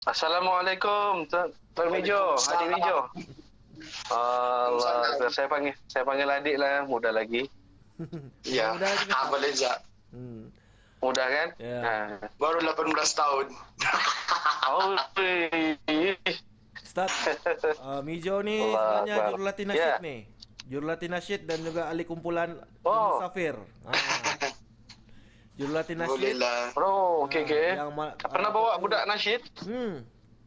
Assalamualaikum, Tuan Mijo, Adik Mijo. Waalaikumsalam. Allah, saya panggil adik lah, muda lagi. Yang Ya, muda lagi nih, Ustaz. Boleh je. Hmm. muda kan? Ya. Baru 18 tahun. Oh, Ustaz, Mijo ni Allah sebenarnya Akbar. jurulatih Ya. nasyid nih. Jurulatih nasyid dan juga ahli kumpulan Oh. Musafir. Jurulatih Boleh nasyid. lah. Bro, okey. Pernah bawa betul. budak nasyid?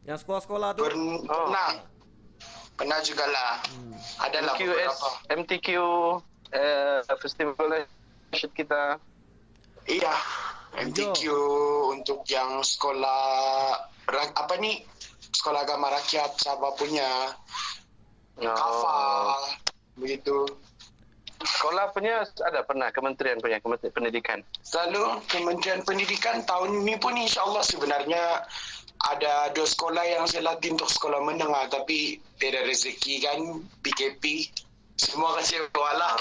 Yang sekolah-sekolah tu. Pernah jugalah. Adalah MQS, beberapa. MTQ, festival nasyid kita. Iya. Mijo. MTQ untuk yang sekolah apa ni? Sekolah agama rakyat Sabah punya. Kafa. Begitu. Sekolah punya ada pernah, kementerian punya, Kementerian Pendidikan. Selalu Kementerian Pendidikan tahun ini pun insya-Allah sebenarnya ada 2 sekolah yang saya latih untuk sekolah menengah, tapi tiada rezeki kan, PKP semua kecewa lah.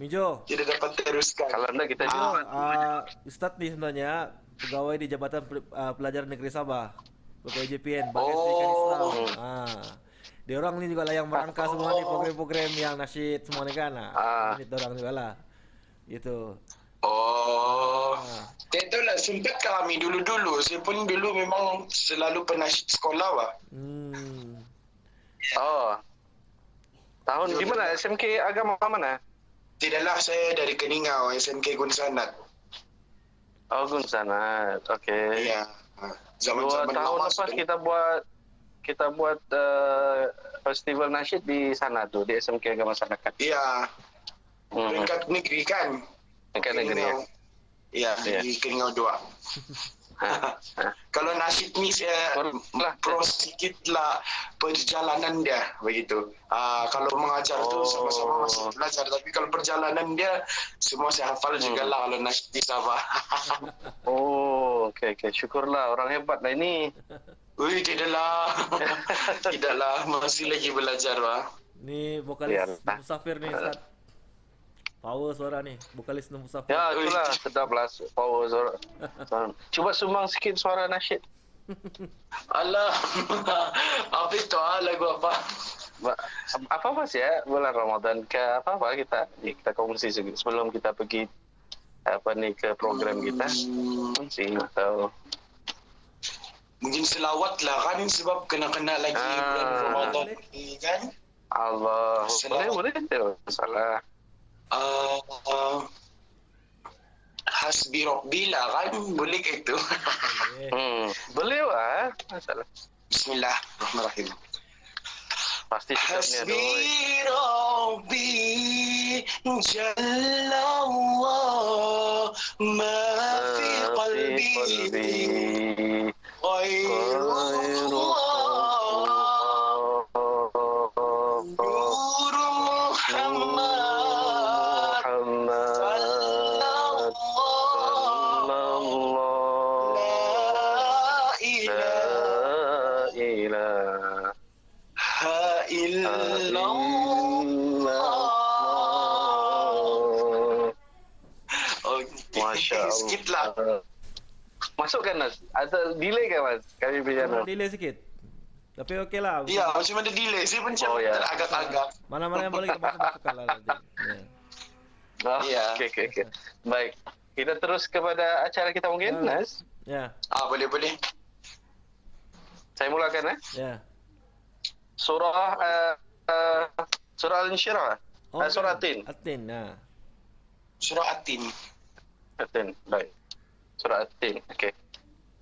Mijo. Tidak dapat teruskan. Kalau enggak kita Mijo, juga. Ustaz nih sebenarnya pegawai di Jabatan Pelajar Negeri Sabah. Pegawai JPN, Bagian Pendidikan Islam. Dia orang ni juga lah yang merangka semua ni program-program yang nasyid semua ni kan. Ini orang juga lah. Gitu. Itulah sempat kami dulu-dulu. Saya pun dulu memang selalu penasyid sekolah lah. Oh. Tahun di mana? SMK agama mana? Tidaklah, saya dari Keningau, SMK Gun Sanat. Oh, Gun Sanat. Okey. Iya. 2 tahun lepas kita buat festival nasyid di sana tuh, di SMK Agama Sanakat. Iya. Peringkat negeri kan? Peringkat negeri ya. Iya, di Keningau 2. Kalau nasyid ni saya pro sedikit lah perjalanan dia begitu. Kalau mengajar tu sama-sama masih belajar, tapi kalau perjalanan dia semua saya hafal juga lah kalau nasyid di Sabah. Oh, okey. Syukurlah, orang hebat lah ini. Tidaklah. Tidaklah, masih lagi belajar lah. Ni vokalis Musafir ni, Ustaz. Power suara ni, vokalis Musafir. Ya, itulah sedaplah power suara. Cuba sumbang sikit suara nasyid. Alah. Apa itu lagu apa? Apa sih ya, bulan Ramadan ke apa kita kongsi sikit sebelum kita pergi ke program kita. Sih tahu. Mungkin selawat lah kan, sebab kena-kena lagi bulan Ramadan ni kan. Allah. Boleh tidak salah. Hasbi Rabbi lah kan, boleh ke itu? Boleh lah, masalah. Bismillahirrahmanirrahim. Pasti Hasbi Rabbi Jalla Allah ma fi qalbi ghairullah Nur Muhammad sallallahu la ilaha illallah. Masya Allah. Sikit lah. Masukkan Mas. Ada delay kan Mas? Kami berjalan. Delay sikit. Tapi okey lah. Ya, macam ada delay. Saya pun agak-agak. Mana-mana yang boleh kita masukkan lah nanti. Okey. Baik. Kita terus kepada acara kita mungkin, Mas? Ya. Boleh. Saya mulakan Ya. Surah Al-Insyirah. Surah At-Tin. At-Tin. Surah At-Tin. Baik. Surah At-Tin. Okey.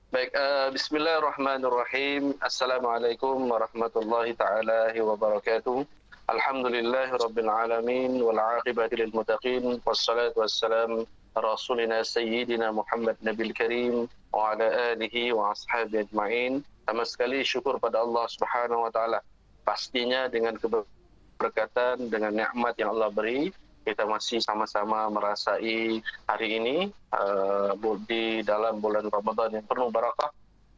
Baik, bismillahirrahmanirrahim. Assalamualaikum warahmatullahi taala wabarakatuh. Alhamdulillahirabbil alamin wal 'aqibatu lil muttaqin wassalatu wassalam rasulina sayyidina Muhammad nabil karim wa ala alihi wa ashabihi ajma'in. Sama sekali syukur pada Allah Subhanahu wa taala. Pastinya dengan keberkatan, dengan nikmat yang Allah beri, kita masih sama-sama merasai hari ini di dalam bulan Ramadan yang penuh barakah.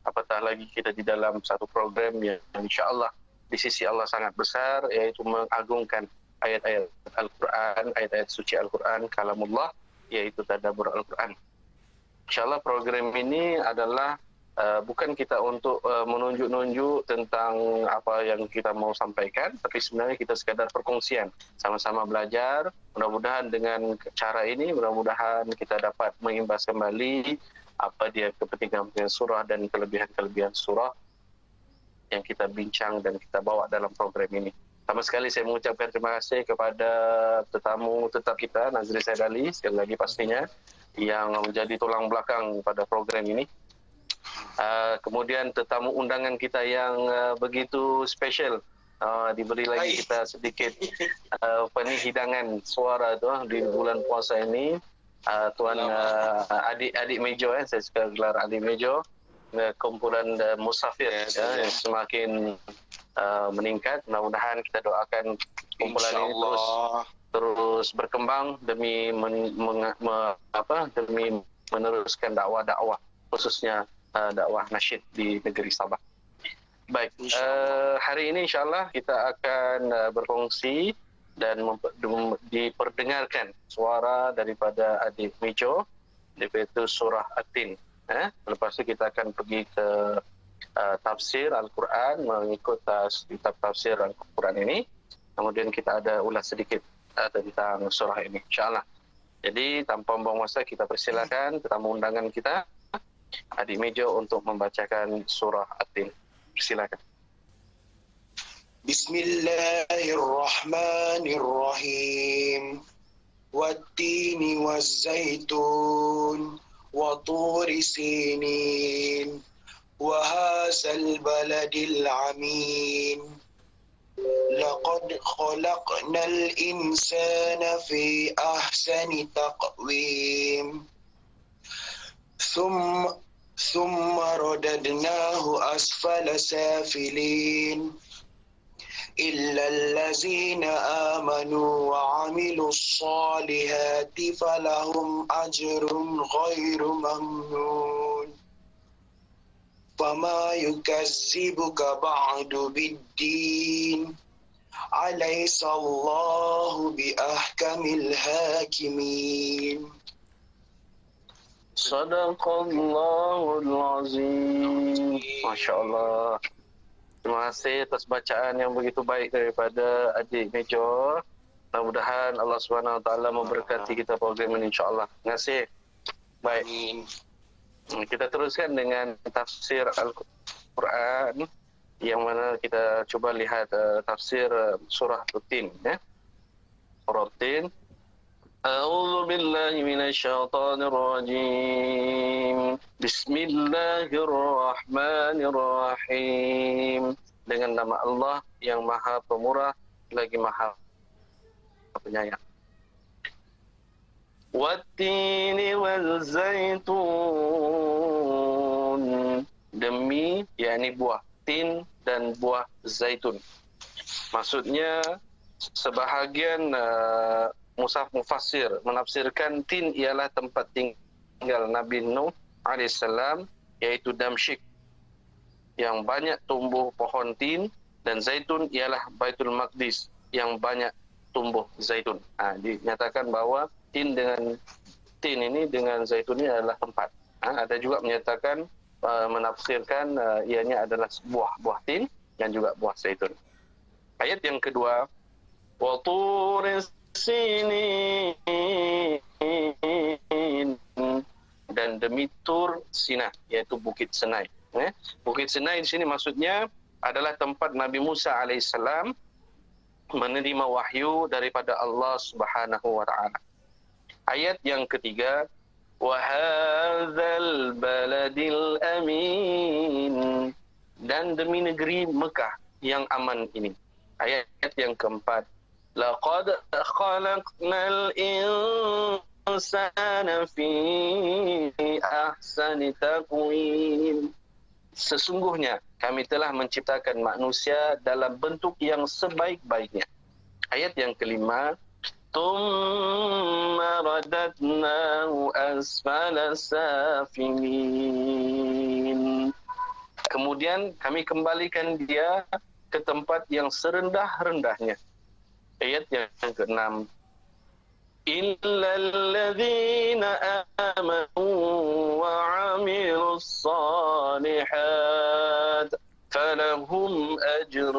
Apatah lagi kita di dalam satu program yang insya-Allah di sisi Allah sangat besar, yaitu mengagungkan ayat-ayat Al-Quran, ayat-ayat suci Al-Quran, kalamullah, yaitu tadabbur Al-Quran. InsyaAllah program ini adalah bukan kita untuk menunjuk-nunjuk tentang apa yang kita mau sampaikan, tapi sebenarnya kita sekadar perkongsian, sama-sama belajar. Mudah-mudahan dengan cara ini, mudah-mudahan kita dapat mengimbas kembali apa dia kepentingan surah dan kelebihan-kelebihan surah yang kita bincang dan kita bawa dalam program ini. Sama sekali saya mengucapkan terima kasih kepada tetamu tetap kita, Nazri Said Ali, sekali lagi pastinya, yang menjadi tulang belakang pada program ini. Kemudian tetamu undangan kita yang begitu spesial, diberi lagi kita sedikit hidangan suara tu di bulan puasa ini, Tuan adik Mejo, saya suka gelar adik Mejo, kumpulan musafir yang semakin meningkat. Mudah-mudahan kita doakan kumpulan ini terus berkembang demi demi meneruskan dakwah khususnya dakwah nasyid di negeri Sabah. Baik, hari ini insyaAllah kita akan berkongsi dan diperdengarkan suara daripada adik Mejo, yaitu surah At-Tin. Lepas itu kita akan pergi ke tafsir Al-Quran, mengikut kitab tafsir Al-Quran ini. Kemudian kita ada ulas sedikit tentang surah ini, insyaAllah. Jadi tanpa membuang masa, kita persilakan tetamu undangan kita, adik Mejo, untuk membacakan surah At-Tin. Silakan. Bismillahirrahmanirrahim. Wat-tini waz-zaitun wa turi sinin wa hadzal baladil amin. Laqad khalaqnal insana fi ahsani taqwim. ثم رددناه أسفل سافلين إلا الذين آمنوا وعملوا الصالحات فلهم أجر غير ممنون فما يكذبك بعد بالدين أليس الله بأحكم الحاكمين. Sadaqallahul Azim. Masya Allah. Terima kasih atas bacaan yang begitu baik daripada adik Mejo. Mudah-mudahan Allah Subhanahu Wa Taala memberkati kita program ini, insya-Allah. Terima kasih. Baik. Kita teruskan dengan tafsir Al-Quran, yang mana kita coba lihat tafsir surah At-Tin, ya. Surah At-Tin. أعوذ بالله من الشيطان الرجيم بسم الله الرحمن الرحيم. Dengan nama Allah yang Maha Pemurah lagi Maha Penyayang. Wat-tini wal-zaitun, demi yakni buah tin dan buah zaitun. Maksudnya sebahagian Musaf Mufassir menafsirkan tin ialah tempat tinggal Nabi Nuh alaihissalam, iaitu Damsyik, yang banyak tumbuh pohon tin, dan zaitun ialah Baitul Maqdis yang banyak tumbuh zaitun. Dinyatakan bahawa tin ini dengan zaitun ini adalah tempat. Ada juga menyatakan menafsirkan ianya adalah buah tin dan juga buah zaitun. Ayat yang kedua, wa turis sinin, dan demi Tur Sinai, yaitu Bukit Sinai. Bukit Sinai di sini maksudnya adalah tempat Nabi Musa alaihissalam menerima wahyu daripada Allah Subhanahu wa taala. Ayat yang ketiga, wa hadzal baladil amin, dan demi negeri Mekah yang aman ini. Ayat yang keempat, laqad khalaqnal insana fi ahsani taqwim, sesungguhnya kami telah menciptakan manusia dalam bentuk yang sebaik-baiknya. Ayat yang kelima, thumma radadnahu asfala safilin, kemudian kami kembalikan dia ke tempat yang serendah-rendahnya. Ayat yang ke-6, إلا الذين آمنوا وعملوا الصالحات فلهم أجر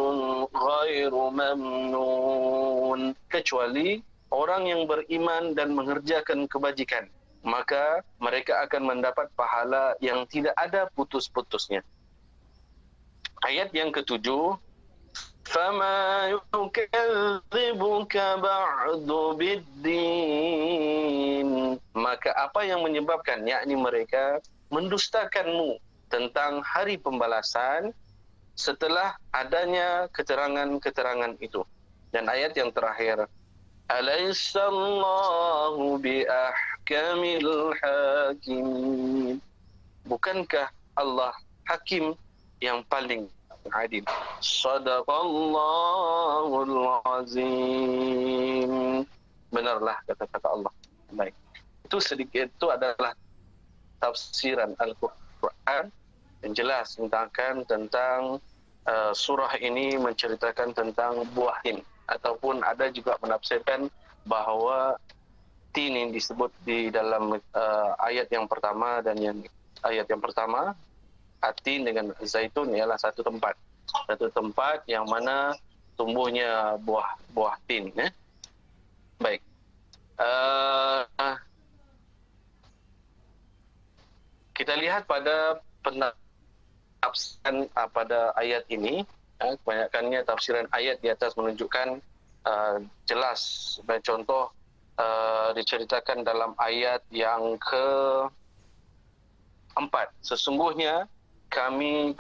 غير ممنون. Kecuali orang yang beriman dan mengerjakan kebajikan, maka mereka akan mendapat pahala yang tidak ada putus-putusnya. Ayat yang ketujuh, فَمَا يُكَذِّبُكَ بَعْدُ بِالدِّينِ. Maka apa yang menyebabkan, yakni mereka mendustakanmu tentang hari pembalasan setelah adanya keterangan-keterangan itu. Dan ayat yang terakhir, Alaihissallahu biahkamil hakim. Bukankah Allah hakim yang paling adil? Sadaqallahul azim. Benarlah kata-kata Allah. Baik. Itu sedikit, itu adalah tafsiran Al-Quran yang jelas tentang surah ini menceritakan tentang buah tin, ataupun ada juga menafsirkan bahawa tin yang disebut di dalam ayat yang pertama dan ayat yang pertama, tin dengan zaitun ialah satu tempat yang mana tumbuhnya buah tin. Baik. Kita lihat pada penafsiran pada ayat ini, kebanyakannya tafsiran ayat di atas menunjukkan jelas. Sebagai contoh, diceritakan dalam ayat yang ke-4, sesungguhnya kami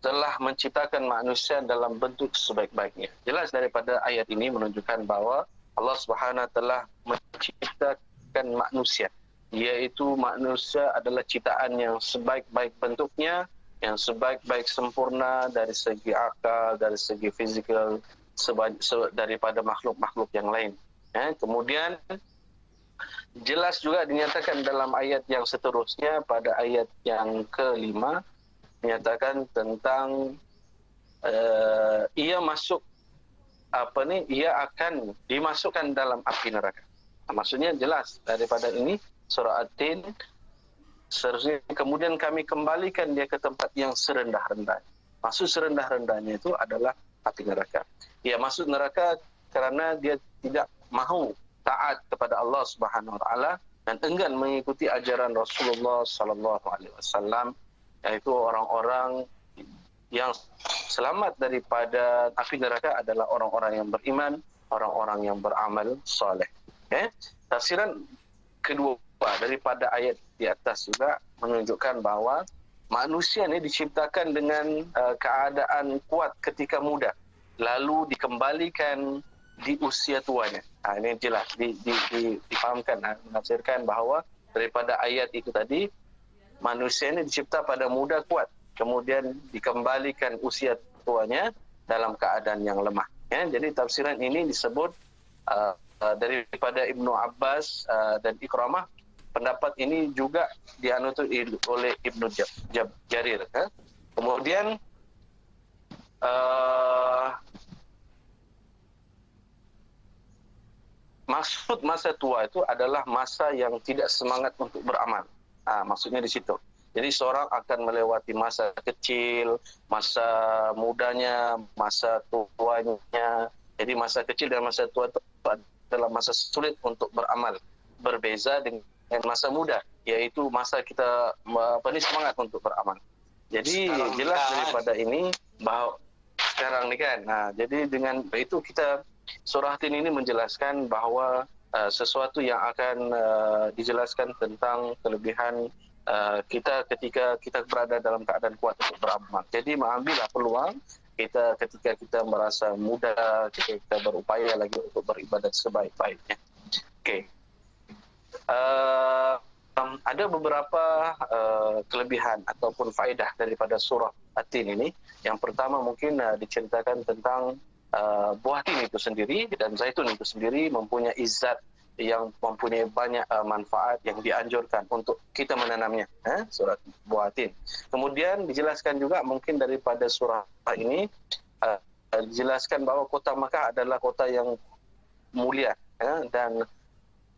telah menciptakan manusia dalam bentuk sebaik-baiknya. Jelas daripada ayat ini menunjukkan bahawa Allah Subhanahu telah menciptakan manusia, iaitu manusia adalah ciptaan yang sebaik-baik bentuknya, yang sebaik-baik sempurna dari segi akal, dari segi fizikal, daripada makhluk-makhluk yang lain. Kemudian jelas juga dinyatakan dalam ayat yang seterusnya, pada ayat yang ke-5, menyatakan tentang ia akan dimasukkan dalam api neraka. Maksudnya jelas daripada ini surah At-Tin, seterusnya kemudian kami kembalikan dia ke tempat yang serendah-rendahnya. Maksud serendah-rendahnya itu adalah api neraka. Ia masuk neraka kerana dia tidak mahu taat kepada Allah Subhanahu wa taala dan enggan mengikuti ajaran Rasulullah sallallahu alaihi wasallam, yaitu orang-orang yang selamat daripada api neraka adalah orang-orang yang beriman, orang-orang yang beramal soleh. Tafsiran kedua daripada ayat di atas juga menunjukkan bahawa manusia ini diciptakan dengan keadaan kuat ketika muda, lalu dikembalikan di usia tuanya. Ini jelas difahamkan, menafsirkan bahawa daripada ayat itu tadi, manusia ini dicipta pada muda kuat, kemudian dikembalikan usia tuanya dalam keadaan yang lemah. Jadi tafsiran ini disebut daripada Ibnu Abbas dan Ikramah. Pendapat ini juga dianut oleh Ibnu Jarir. Kemudian maksud masa tua itu adalah masa yang tidak semangat untuk beramal. Maksudnya di situ. Jadi seorang akan melewati masa kecil, masa mudanya, masa tuanya. Jadi masa kecil dan masa tua itu adalah masa sulit untuk beramal. Berbeza dengan masa muda, yaitu masa kita semangat untuk beramal. Jadi jelas daripada ini bahawa sekarang ni kan. Jadi dengan itu kita surah Tin ini menjelaskan bahawa sesuatu yang akan dijelaskan tentang kelebihan kita ketika kita berada dalam keadaan kuat untuk beramal. Jadi mengambillah peluang kita ketika kita merasa muda, ketika kita berupaya lagi untuk beribadat sebaik-baiknya. Okey. Ada beberapa kelebihan ataupun faedah daripada surah At-Tin ini. Yang pertama mungkin diceritakan tentang buah tin itu sendiri dan zaitun itu sendiri mempunyai zat yang mempunyai banyak manfaat yang dianjurkan untuk kita menanamnya. Surah buah tin. Kemudian dijelaskan juga mungkin daripada surah ini dijelaskan bahawa kota Makkah adalah kota yang mulia dan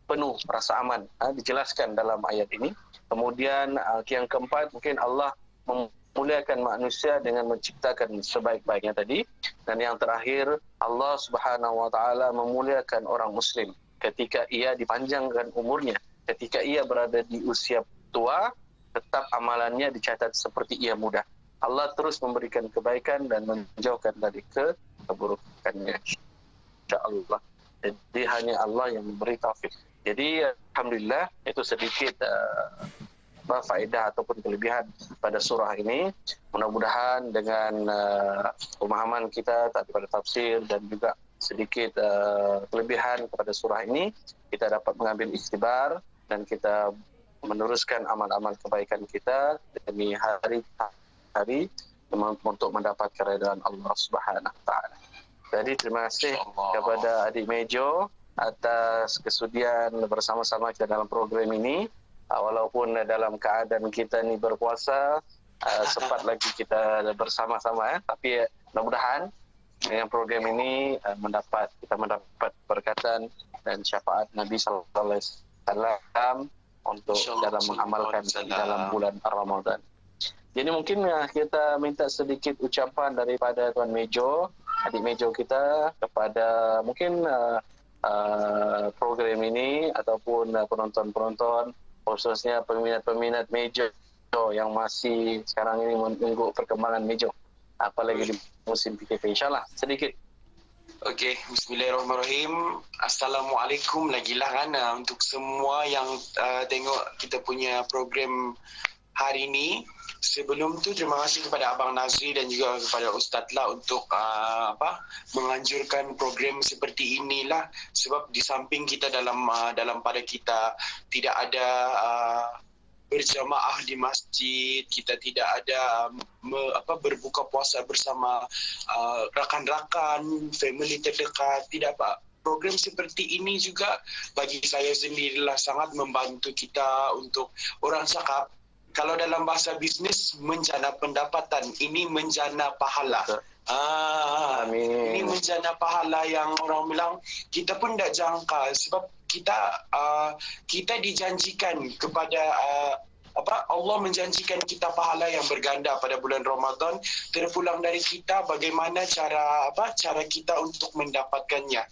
penuh rasa aman, dijelaskan dalam ayat ini. Kemudian yang keempat, mungkin Allah memuliakan manusia dengan menciptakan sebaik-baiknya tadi. Dan yang terakhir, Allah Subhanahu wa taala memuliakan orang muslim ketika ia dipanjangkan umurnya, ketika ia berada di usia tua, tetap amalannya dicatat seperti ia muda. Allah terus memberikan kebaikan dan menjauhkan dari keburukannya, insyaallah. Jadi hanya Allah yang memberi taufik. Jadi alhamdulillah itu sedikit faedah ataupun kelebihan pada surah ini. Mudah-mudahan dengan pemahaman kita pada tafsir dan juga sedikit kelebihan kepada surah ini, kita dapat mengambil ikhtibar dan kita meneruskan amal-amal kebaikan kita demi hari untuk mendapat keridhaan Allah Subhanahu wa taala. Jadi terima kasih kepada adik Mejo atas kesudian bersama-sama kita dalam program ini. Walaupun dalam keadaan kita ni berpuasa, sempat lagi kita bersama-sama, tapi mudah-mudahan dengan program ini kita mendapat berkatan dan syafaat Nabi sallallahu alaihi wasallam untuk dalam mengamalkan di dalam bulan Ramadan. Jadi mungkin kita minta sedikit ucapan daripada Tuan Mejo, adik Mejo kita, kepada mungkin program ini ataupun penonton-penonton, khususnya peminat-peminat Mejo yang masih sekarang ini menunggu perkembangan Mejo, apalagi di musim PKP. InsyaAllah sedikit. Okey, bismillahirrahmanirrahim. Assalamualaikum lagi lah kan untuk semua yang tengok kita punya program hari ini. Sebelum tu terima kasih kepada Abang Nazri dan juga kepada Ustaz lah untuk menganjurkan program seperti inilah, sebab di samping kita dalam pada kita tidak ada berjamaah di masjid, kita tidak ada berbuka puasa bersama rakan-rakan, family terdekat, tidak apa. Program seperti ini juga bagi saya sendirilah sangat membantu kita untuk orang cakap, kalau dalam bahasa bisnes, menjana pendapatan, ini menjana pahala. Amin. Ini menjana pahala yang orang bilang kita pun tak jangka, sebab kita dijanjikan kepada Allah menjanjikan kita pahala yang berganda pada bulan Ramadan. Terpulang dari kita bagaimana cara kita untuk mendapatkannya.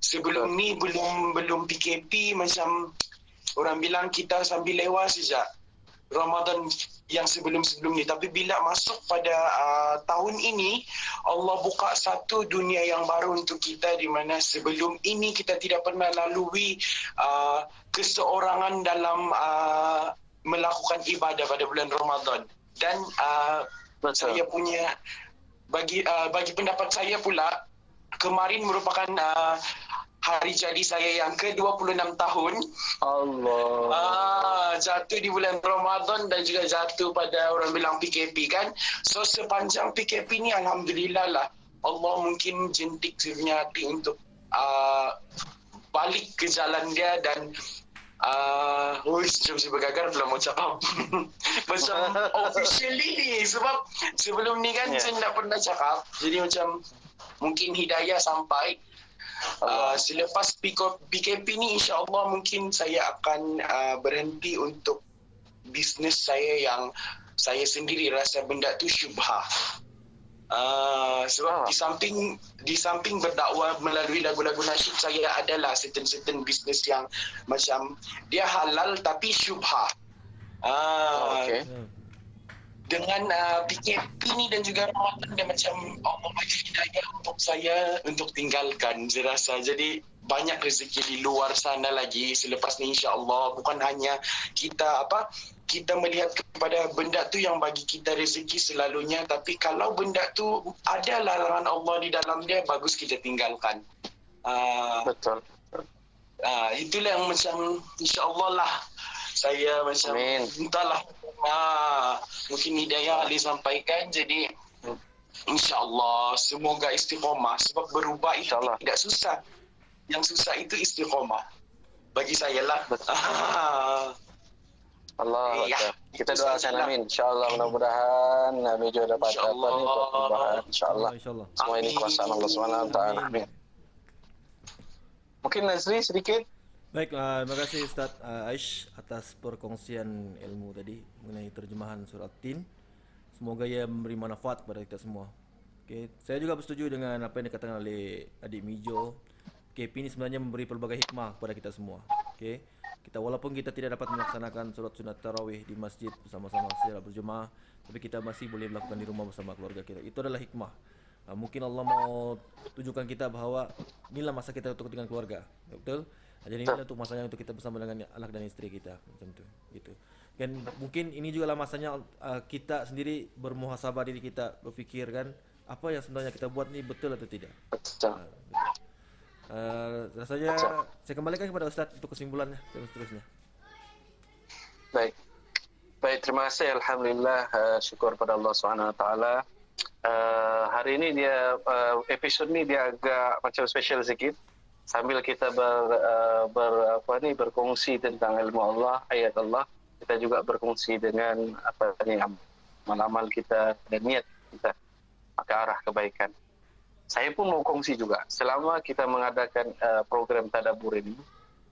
Sebelum ni belum PKP, macam orang bilang kita sambil lewat saja Ramadan yang sebelum-sebelum ni. Tapi bila masuk pada tahun ini, Allah buka satu dunia yang baru untuk kita, di mana sebelum ini kita tidak pernah lalui keseorangan dalam melakukan ibadah pada bulan Ramadan. Dan saya punya bagi pendapat saya pula, kemarin merupakan hari jadi saya yang ke-26 tahun. Allah. Jatuh di bulan Ramadan dan juga jatuh pada orang bilang PKP kan. So sepanjang PKP ni alhamdulillah lah, Allah mungkin jentik sebenarnya hati untuk balik ke jalan dia. Dan macam si bergagar belum mau cakap macam officially ni, sebab sebelum ni kan saya tak pernah cakap. Jadi macam mungkin hidayah sampai. Selepas PKP ni, insyaAllah mungkin saya akan berhenti untuk bisnes saya yang saya sendiri rasa benda tu syubhah. Sebab di samping berdakwah melalui lagu-lagu nasyid, saya adalah certain bisnes yang macam dia halal tapi syubhah. Okay. Dengan PKP ni dan juga Ramadan, dia macam Allah bagi hidayah untuk saya untuk tinggalkan, saya rasa. Jadi banyak rezeki di luar sana lagi selepas ni, insya-Allah. Bukan hanya kita melihat kepada benda tu yang bagi kita rezeki selalunya, tapi kalau benda tu ada larangan Allah di dalam dia, bagus kita tinggalkan. Betul. Itulah yang macam insya-Allah lah saya macam entahlah, mungkin hidayah Ali sampaikan. Jadi insya-Allah semoga istiqamah, sebab berubah itu tidak susah. Yang susah itu istiqamah bagi saya lah. Allah, kita doakan amin. InsyaAllah mudah-mudahan Nabi juga dapat perubahan. InsyaAllah. Semua ini kuasa Allah SWT. Amin. Mungkin Nazri sedikit. Baik, terima kasih Ustaz Aish atas perkongsian ilmu tadi mengenai terjemahan surat Tin. Semoga ia memberi manfaat kepada kita semua. Okey, saya juga bersetuju dengan apa yang dikatakan oleh adik Mijo. KP ini sebenarnya memberi pelbagai hikmah kepada kita semua. Okey, kita walaupun kita tidak dapat melaksanakan solat sunat tarawih di masjid bersama-sama secara berjemaah, tapi kita masih boleh melakukan di rumah bersama keluarga kita. Itu adalah hikmah. Mungkin Allah mau tunjukkan kita bahawa inilah masa kita untuk dengan keluarga. Betul? Jadi inilah untuk masanya untuk kita bersama dengan anak dan isteri kita macam tu. Gitu. Dan mungkin ini juga lah masanya kita sendiri bermuhasabah diri kita, berfikir kan apa yang sebenarnya kita buat ni betul atau tidak. Rasanya saya kembalikan kepada Ustaz untuk kesimpulannya seterusnya. Baik. Baik, terima kasih. Alhamdulillah, syukur pada Allah SWT. Hari ini dia episod ni dia agak macam special sikit. Sambil kita berkongsi tentang ilmu Allah, ayat Allah, kita juga berkongsi dengan amal kita dan niat kita ke arah kebaikan. Saya pun mau kongsi juga. Selama kita mengadakan program tadabbur ini,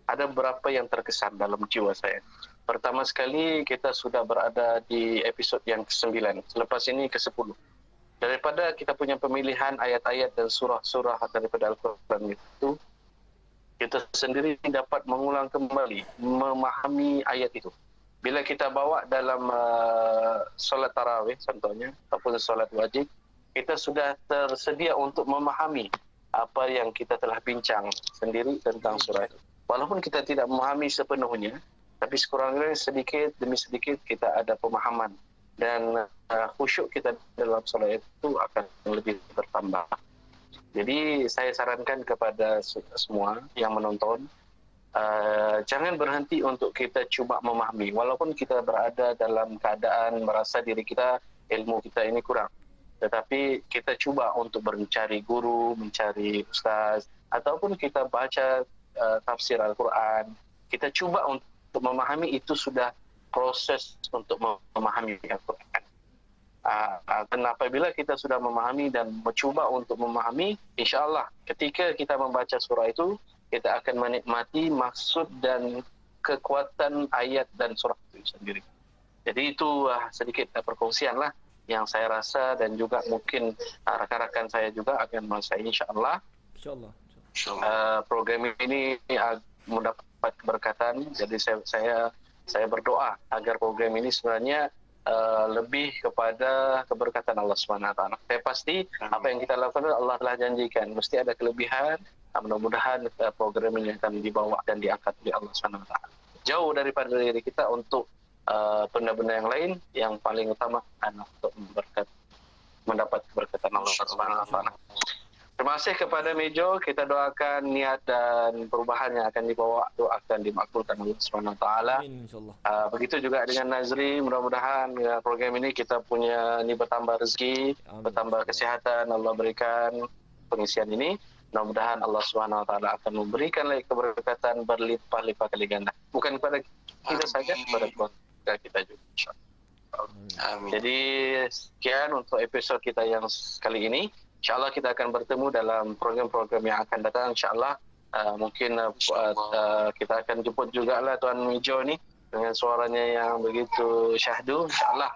ada beberapa yang terkesan dalam jiwa saya. Pertama sekali, kita sudah berada di episod yang ke-9. Selepas ini ke-10. Daripada kita punya pemilihan ayat-ayat dan surah-surah daripada Al-Quran itu, kita sendiri dapat mengulang kembali, memahami ayat itu. Bila kita bawa dalam solat tarawih contohnya, ataupun solat wajib, kita sudah tersedia untuk memahami apa yang kita telah bincang sendiri tentang surah itu. Walaupun kita tidak memahami sepenuhnya, tapi sekurang-kurangnya sedikit demi sedikit kita ada pemahaman. Dan khusyuk kita dalam solat itu akan lebih bertambah. Jadi saya sarankan kepada semua yang menonton, jangan berhenti untuk kita cuba memahami. Walaupun kita berada dalam keadaan merasa diri kita, ilmu kita ini kurang. Tetapi kita cuba untuk mencari guru, mencari ustaz, ataupun kita baca tafsir Al-Quran. Kita cuba untuk memahami, itu sudah proses untuk memahami Al-Quran. Dan apabila kita sudah memahami dan mencuba untuk memahami, insya-Allah ketika kita membaca surah itu, kita akan menikmati maksud dan kekuatan ayat dan surah itu sendiri. Jadi itu sedikit perkongsian lah yang saya rasa, dan juga mungkin rakan-rakan saya juga akan menguasai insya-Allah. Insya-Allah. Program ini mendapat keberkatan. Jadi saya berdoa agar program ini sebenarnya lebih kepada keberkatan Allah SWT. Saya pasti apa yang kita lakukan Allah telah janjikan mesti ada kelebihan. Mudah-mudahan program ini akan dibawa dan diangkat oleh Allah SWT. Jauh daripada diri kita untuk benda-benda yang lain, yang paling utama adalah untuk mendapat keberkatan Allah SWT. Terima kasih kepada Mejo. Kita doakan niat dan perubahan yang akan dibawa itu akan dimakbulkan oleh Allah SWT. Insyaallah. Begitu juga dengan Nazri. Mudah-mudahan program ini kita punya bertambah rezeki, bertambah kesehatan. Allah berikan pengisian ini. Mudah-mudahan Allah SWT akan memberikan lagi keberkatan berlimpah-limpah kali ganda. Bukan kepada kita saja, kepada keluarga kita juga. Amin. Jadi sekian untuk episod kita yang kali ini. InsyaAllah kita akan bertemu dalam program-program yang akan datang. InsyaAllah mungkin kita akan jemput juga lah Tuan Mijo ni dengan suaranya yang begitu syahdu. InsyaAllah.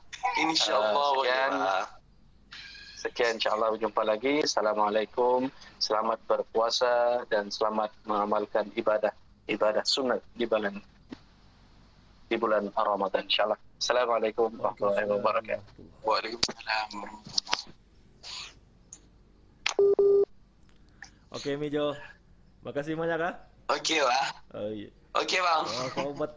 Sekian insyaAllah, berjumpa lagi. Assalamualaikum. Selamat berpuasa dan selamat mengamalkan ibadah sunat di bulan Ramadan insyaAllah. Assalamualaikum warahmatullahi wabarakatuh. Waalaikumsalam. Okey Mijo. Makasih banyak ah. Okey lah. Oh iya. Okey bang. Kau buat